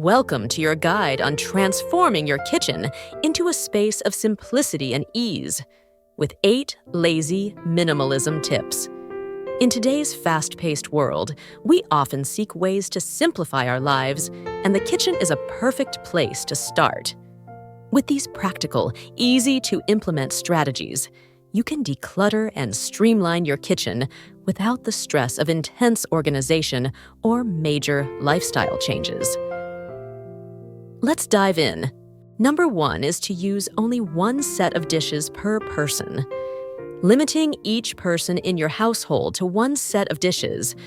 Welcome to your guide on transforming your kitchen into a space of simplicity and ease, with 8 lazy minimalism tips. In today's fast-paced world, we often seek ways to simplify our lives, and the kitchen is a perfect place to start. With these practical, easy-to-implement strategies, you can declutter and streamline your kitchen without the stress of intense organization or major lifestyle changes. Let's dive in. Number 1 is to use only one set of dishes per person. Limiting each person in your household to one set of dishes,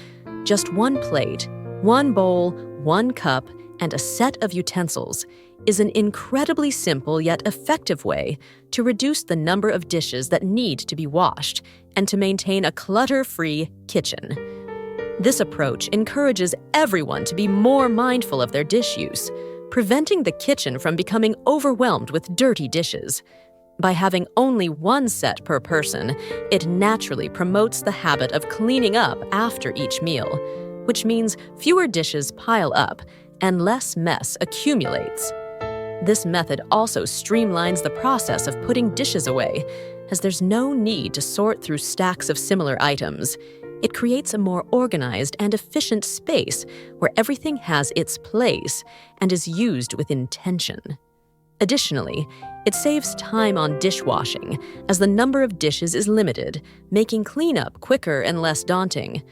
just one plate, one bowl, one cup, and a set of utensils, is an incredibly simple yet effective way to reduce the number of dishes that need to be washed and to maintain a clutter-free kitchen. This approach encourages everyone to be more mindful of their dish use, preventing the kitchen from becoming overwhelmed with dirty dishes. By having only one set per person, it naturally promotes the habit of cleaning up after each meal, which means fewer dishes pile up and less mess accumulates. This method also streamlines the process of putting dishes away, as there's no need to sort through stacks of similar items. It creates a more organized and efficient space where everything has its place and is used with intention. Additionally, it saves time on dishwashing, as the number of dishes is limited, making cleanup quicker and less daunting.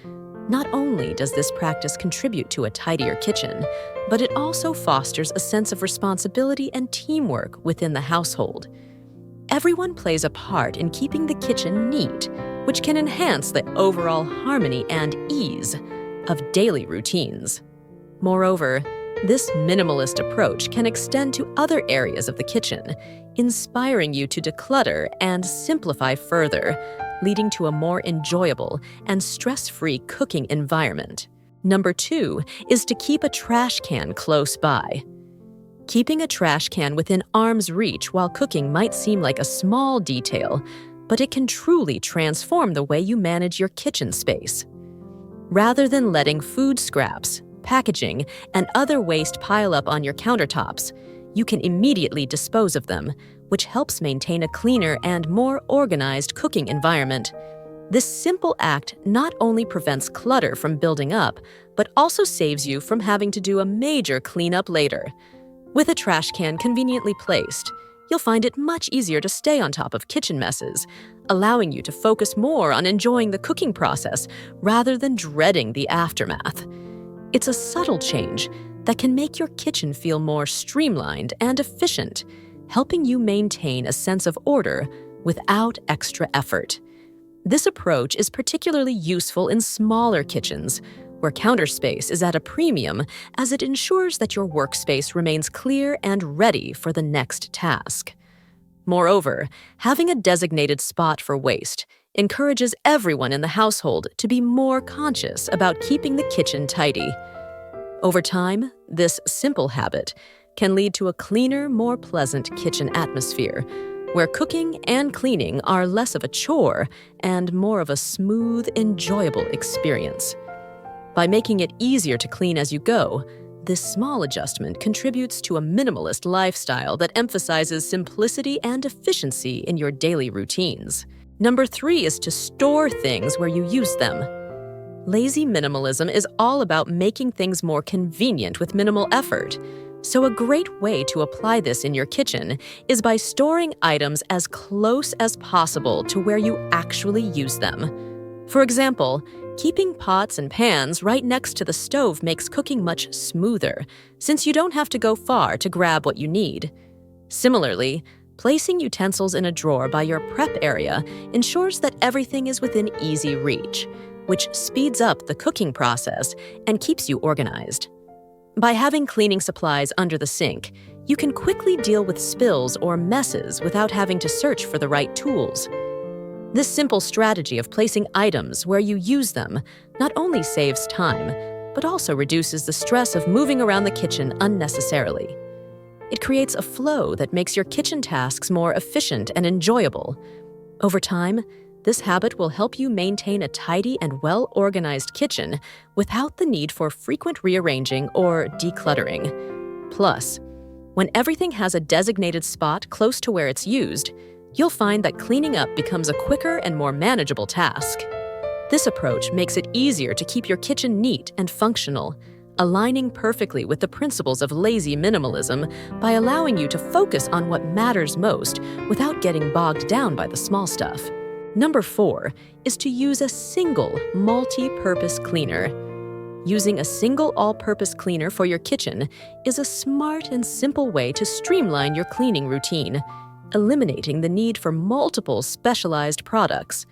Not only does this practice contribute to a tidier kitchen, but it also fosters a sense of responsibility and teamwork within the household. Everyone plays a part in keeping the kitchen neat, which can enhance the overall harmony and ease of daily routines. Moreover, this minimalist approach can extend to other areas of the kitchen, inspiring you to declutter and simplify further, leading to a more enjoyable and stress-free cooking environment. Number 2 is to keep a trash can close by. Keeping a trash can within arm's reach while cooking might seem like a small detail, but it can truly transform the way you manage your kitchen space. Rather than letting food scraps, packaging, and other waste pile up on your countertops, you can immediately dispose of them, which helps maintain a cleaner and more organized cooking environment. This simple act not only prevents clutter from building up, but also saves you from having to do a major cleanup later. With a trash can conveniently placed, you'll find it much easier to stay on top of kitchen messes, allowing you to focus more on enjoying the cooking process rather than dreading the aftermath. It's a subtle change that can make your kitchen feel more streamlined and efficient, helping you maintain a sense of order without extra effort. This approach is particularly useful in smaller kitchens, where counter space is at a premium, as it ensures that your workspace remains clear and ready for the next task. Moreover, having a designated spot for waste encourages everyone in the household to be more conscious about keeping the kitchen tidy. Over time, this simple habit can lead to a cleaner, more pleasant kitchen atmosphere, where cooking and cleaning are less of a chore and more of a smooth, enjoyable experience. By making it easier to clean as you go, this small adjustment contributes to a minimalist lifestyle that emphasizes simplicity and efficiency in your daily routines. Number 3 is to store things where you use them. Lazy minimalism is all about making things more convenient with minimal effort. So a great way to apply this in your kitchen is by storing items as close as possible to where you actually use them. For example, keeping pots and pans right next to the stove makes cooking much smoother, since you don't have to go far to grab what you need. Similarly, placing utensils in a drawer by your prep area ensures that everything is within easy reach, which speeds up the cooking process and keeps you organized. By having cleaning supplies under the sink, you can quickly deal with spills or messes without having to search for the right tools. This simple strategy of placing items where you use them not only saves time, but also reduces the stress of moving around the kitchen unnecessarily. It creates a flow that makes your kitchen tasks more efficient and enjoyable. Over time, this habit will help you maintain a tidy and well-organized kitchen without the need for frequent rearranging or decluttering. Plus, when everything has a designated spot close to where it's used, you'll find that cleaning up becomes a quicker and more manageable task. This approach makes it easier to keep your kitchen neat and functional, aligning perfectly with the principles of lazy minimalism by allowing you to focus on what matters most without getting bogged down by the small stuff. Number 4 is to use a single multi-purpose cleaner. Using a single all-purpose cleaner for your kitchen is a smart and simple way to streamline your cleaning routine, eliminating the need for multiple specialized products.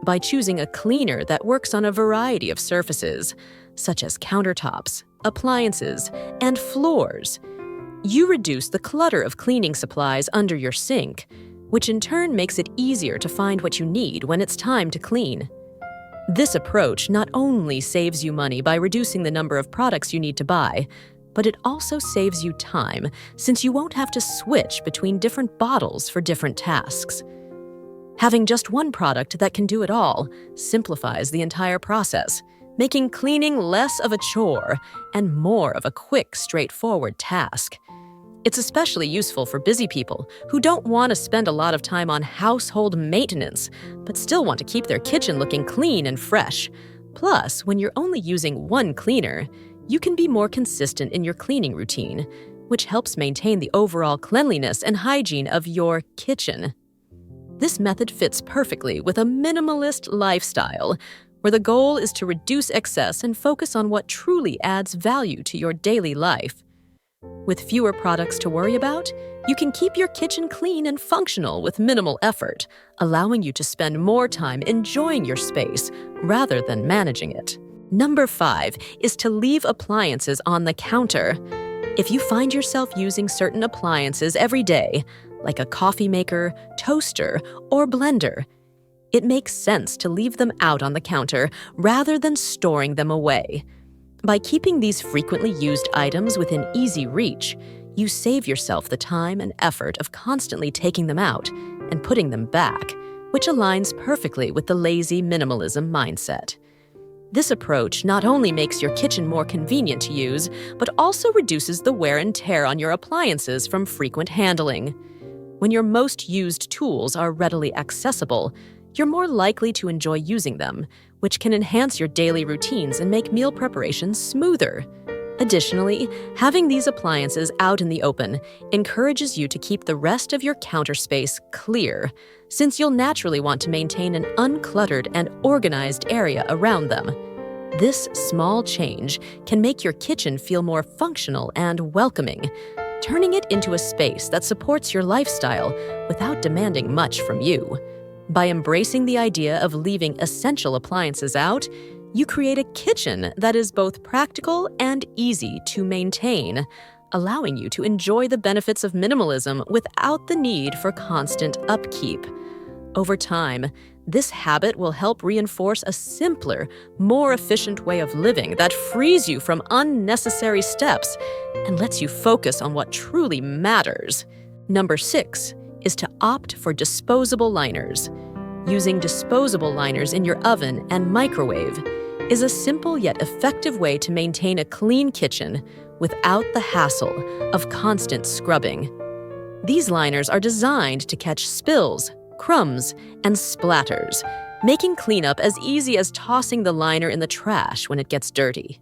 By choosing a cleaner that works on a variety of surfaces, such as countertops, appliances, and floors, you reduce the clutter of cleaning supplies under your sink, which in turn makes it easier to find what you need when it's time to clean. This approach not only saves you money by reducing the number of products you need to buy, but it also saves you time, since you won't have to switch between different bottles for different tasks. Having just one product that can do it all simplifies the entire process, making cleaning less of a chore and more of a quick, straightforward task. It's especially useful for busy people who don't want to spend a lot of time on household maintenance, but still want to keep their kitchen looking clean and fresh. Plus, when you're only using one cleaner, you can be more consistent in your cleaning routine, which helps maintain the overall cleanliness and hygiene of your kitchen. This method fits perfectly with a minimalist lifestyle, where the goal is to reduce excess and focus on what truly adds value to your daily life. With fewer products to worry about, you can keep your kitchen clean and functional with minimal effort, allowing you to spend more time enjoying your space rather than managing it. Number 5 is to leave appliances on the counter. If you find yourself using certain appliances every day, like a coffee maker, toaster, or blender, it makes sense to leave them out on the counter rather than storing them away. By keeping these frequently used items within easy reach, you save yourself the time and effort of constantly taking them out and putting them back, which aligns perfectly with the lazy minimalism mindset. This approach not only makes your kitchen more convenient to use, but also reduces the wear and tear on your appliances from frequent handling. When your most used tools are readily accessible, you're more likely to enjoy using them, which can enhance your daily routines and make meal preparations smoother. Additionally, having these appliances out in the open encourages you to keep the rest of your counter space clear, since you'll naturally want to maintain an uncluttered and organized area around them. This small change can make your kitchen feel more functional and welcoming, turning it into a space that supports your lifestyle without demanding much from you. By embracing the idea of leaving essential appliances out, you create a kitchen that is both practical and easy to maintain, allowing you to enjoy the benefits of minimalism without the need for constant upkeep. Over time, this habit will help reinforce a simpler, more efficient way of living that frees you from unnecessary steps and lets you focus on what truly matters. Number 6 is to opt for disposable liners. Using disposable liners in your oven and microwave is a simple yet effective way to maintain a clean kitchen without the hassle of constant scrubbing. These liners are designed to catch spills, crumbs, and splatters, making cleanup as easy as tossing the liner in the trash when it gets dirty.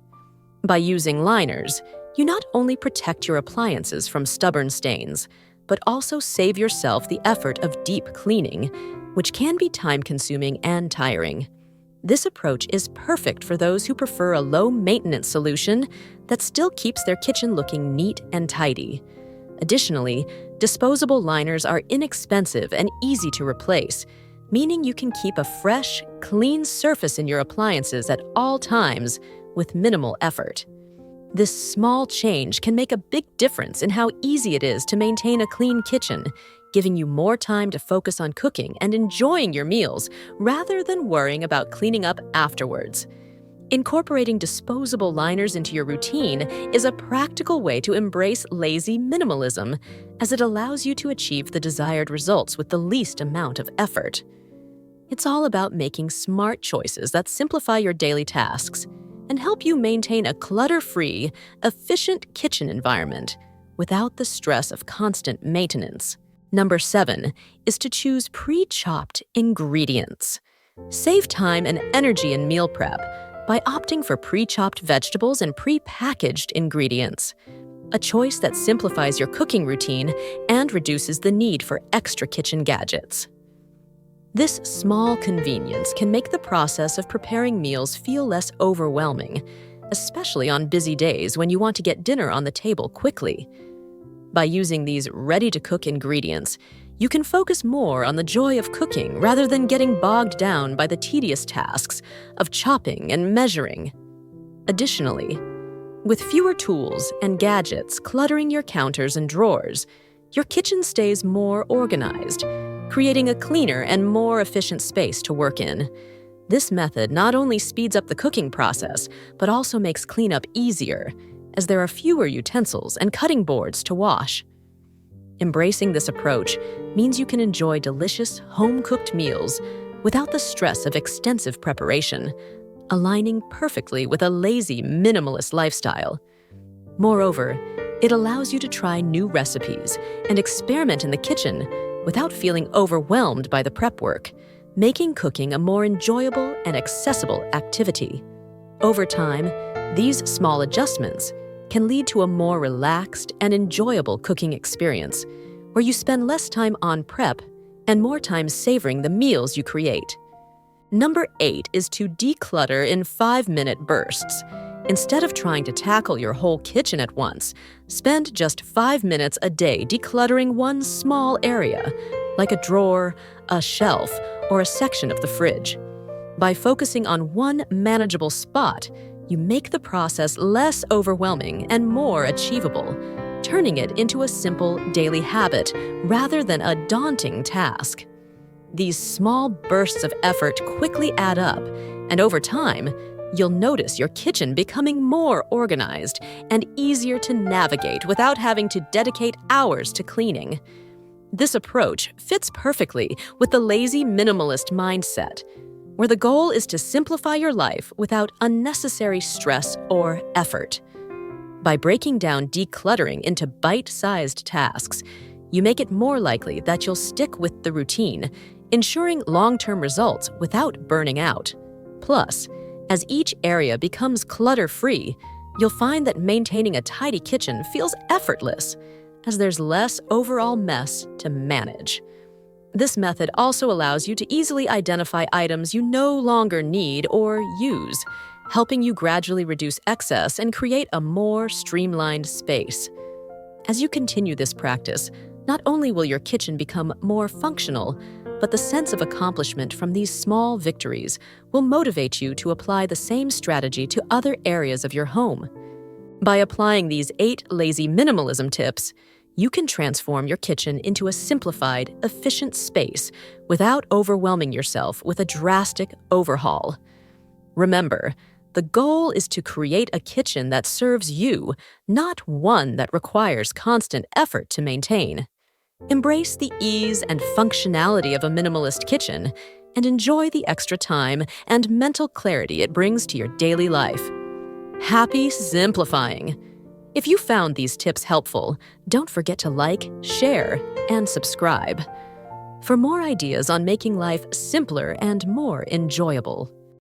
By using liners, you not only protect your appliances from stubborn stains, but also save yourself the effort of deep cleaning, which can be time-consuming and tiring. This approach is perfect for those who prefer a low-maintenance solution that still keeps their kitchen looking neat and tidy. Additionally, disposable liners are inexpensive and easy to replace, meaning you can keep a fresh, clean surface in your appliances at all times with minimal effort. This small change can make a big difference in how easy it is to maintain a clean kitchen, giving you more time to focus on cooking and enjoying your meals rather than worrying about cleaning up afterwards. Incorporating disposable liners into your routine is a practical way to embrace lazy minimalism, as it allows you to achieve the desired results with the least amount of effort. It's all about making smart choices that simplify your daily tasks and help you maintain a clutter-free, efficient kitchen environment without the stress of constant maintenance. Number 7 is to choose pre-chopped ingredients. Save time and energy in meal prep by opting for pre-chopped vegetables and pre-packaged ingredients, a choice that simplifies your cooking routine and reduces the need for extra kitchen gadgets. This small convenience can make the process of preparing meals feel less overwhelming, especially on busy days when you want to get dinner on the table quickly. By using these ready-to-cook ingredients, you can focus more on the joy of cooking rather than getting bogged down by the tedious tasks of chopping and measuring. Additionally, with fewer tools and gadgets cluttering your counters and drawers, your kitchen stays more organized, creating a cleaner and more efficient space to work in. This method not only speeds up the cooking process, but also makes cleanup easier, as there are fewer utensils and cutting boards to wash. Embracing this approach means you can enjoy delicious, home-cooked meals without the stress of extensive preparation, aligning perfectly with a lazy, minimalist lifestyle. Moreover, it allows you to try new recipes and experiment in the kitchen without feeling overwhelmed by the prep work, making cooking a more enjoyable and accessible activity. Over time, these small adjustments can lead to a more relaxed and enjoyable cooking experience, where you spend less time on prep and more time savoring the meals you create. Number 8 is to declutter in 5-minute bursts. Instead of trying to tackle your whole kitchen at once, spend just 5 minutes a day decluttering one small area, like a drawer, a shelf, or a section of the fridge. By focusing on one manageable spot, you make the process less overwhelming and more achievable, turning it into a simple daily habit rather than a daunting task. These small bursts of effort quickly add up, and over time, you'll notice your kitchen becoming more organized and easier to navigate without having to dedicate hours to cleaning. This approach fits perfectly with the lazy minimalist mindset, where the goal is to simplify your life without unnecessary stress or effort. By breaking down decluttering into bite-sized tasks, you make it more likely that you'll stick with the routine, ensuring long-term results without burning out. Plus, as each area becomes clutter-free, you'll find that maintaining a tidy kitchen feels effortless, as there's less overall mess to manage. This method also allows you to easily identify items you no longer need or use, helping you gradually reduce excess and create a more streamlined space. As you continue this practice, not only will your kitchen become more functional, but the sense of accomplishment from these small victories will motivate you to apply the same strategy to other areas of your home. By applying these 8 lazy minimalism tips, you can transform your kitchen into a simplified, efficient space without overwhelming yourself with a drastic overhaul. Remember, the goal is to create a kitchen that serves you, not one that requires constant effort to maintain. Embrace the ease and functionality of a minimalist kitchen and enjoy the extra time and mental clarity it brings to your daily life. Happy simplifying! If you found these tips helpful, don't forget to like, share, and subscribe for more ideas on making life simpler and more enjoyable.